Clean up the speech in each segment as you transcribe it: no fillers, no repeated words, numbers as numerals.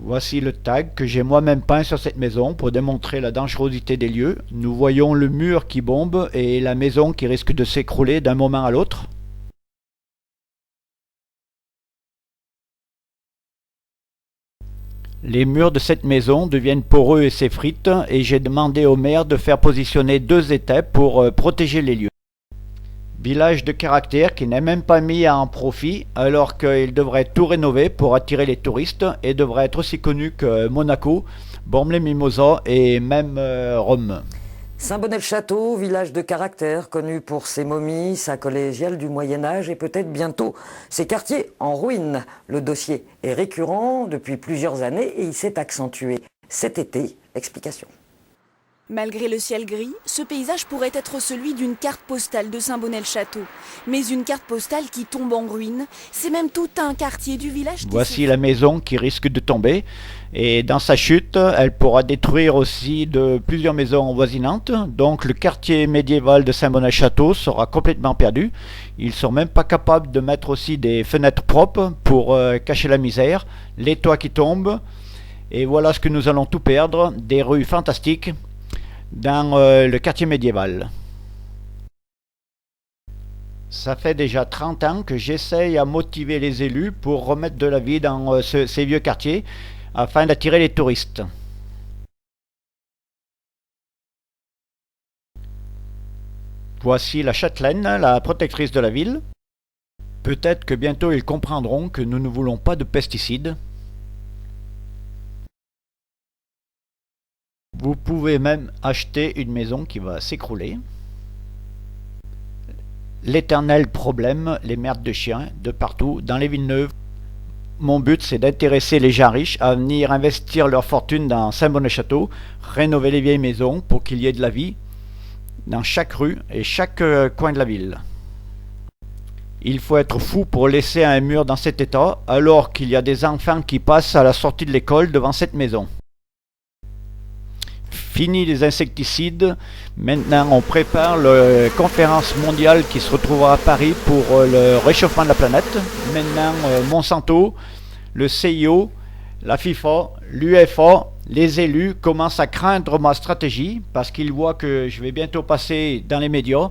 Voici le tag que j'ai moi-même peint sur cette maison pour démontrer la dangerosité des lieux. Nous voyons le mur qui bombe et la maison qui risque de s'écrouler d'un moment à l'autre. Les murs de cette maison deviennent poreux et s'effritent et j'ai demandé au maire de faire positionner 2 étais pour protéger les lieux. Village de caractère qui n'est même pas mis en profit alors qu'il devrait tout rénover pour attirer les touristes et devrait être aussi connu que Monaco, Bormes-les-Mimosas et même Rome. Saint-Bonnet-le-Château, village de caractère, connu pour ses momies, sa collégiale du Moyen-Âge et peut-être bientôt ses quartiers en ruine. Le dossier est récurrent depuis plusieurs années et il s'est accentué cet été. Explication. Malgré le ciel gris, ce paysage pourrait être celui d'une carte postale de Saint-Bonnet-le-Château. Mais une carte postale qui tombe en ruine, c'est même tout un quartier du village qui Voici la maison qui risque de tomber. Et dans sa chute, elle pourra détruire aussi de plusieurs maisons voisinantes. Donc le quartier médiéval de Saint-Bonnet-le-Château sera complètement perdu. Ils ne sont même pas capables de mettre aussi des fenêtres propres pour cacher la misère. Les toits qui tombent. Et voilà ce que nous allons tout perdre. Des rues fantastiques dans le quartier médiéval. Ça fait déjà 30 ans que j'essaye à motiver les élus pour remettre de la vie dans ces vieux quartiers afin d'attirer les touristes. Voici la châtelaine, la protectrice de la ville. Peut-être que bientôt ils comprendront que nous ne voulons pas de pesticides. Vous pouvez même acheter une maison qui va s'écrouler. L'éternel problème, les merdes de chiens de partout dans les villes neuves. Mon but, c'est d'intéresser les gens riches à venir investir leur fortune dans Saint-Bonnet-le-Château, rénover les vieilles maisons pour qu'il y ait de la vie dans chaque rue et chaque coin de la ville. Il faut être fou pour laisser un mur dans cet état alors qu'il y a des enfants qui passent à la sortie de l'école devant cette maison. Fini les insecticides, maintenant on prépare la conférence mondiale qui se retrouvera à Paris pour le réchauffement de la planète. Maintenant Monsanto, le CIO, la FIFA, l'UEFA, les élus commencent à craindre ma stratégie parce qu'ils voient que je vais bientôt passer dans les médias.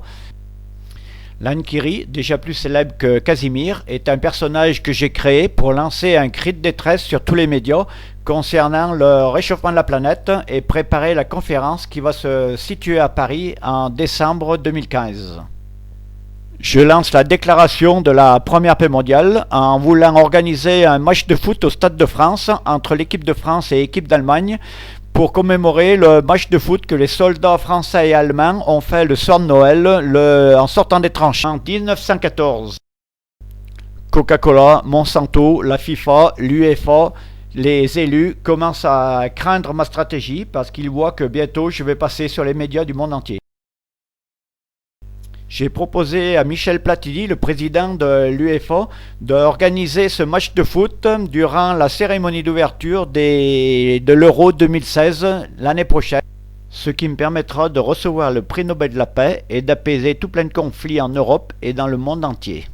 Lankiri, déjà plus célèbre que Casimir, est un personnage que j'ai créé pour lancer un cri de détresse sur tous les médias concernant le réchauffement de la planète et préparer la conférence qui va se situer à Paris en décembre 2015. Je lance la déclaration de la première paix mondiale en voulant organiser un match de foot au Stade de France entre l'équipe de France et l'équipe d'Allemagne pour commémorer le match de foot que les soldats français et allemands ont fait le soir de Noël en sortant des tranchées en 1914. Coca-Cola, Monsanto, la FIFA, l'UEFA, les élus commencent à craindre ma stratégie parce qu'ils voient que bientôt je vais passer sur les médias du monde entier. J'ai proposé à Michel Platini, le président de l'UEFA, d'organiser ce match de foot durant la cérémonie d'ouverture de l'Euro 2016 l'année prochaine, ce qui me permettra de recevoir le prix Nobel de la paix et d'apaiser tout plein de conflits en Europe et dans le monde entier.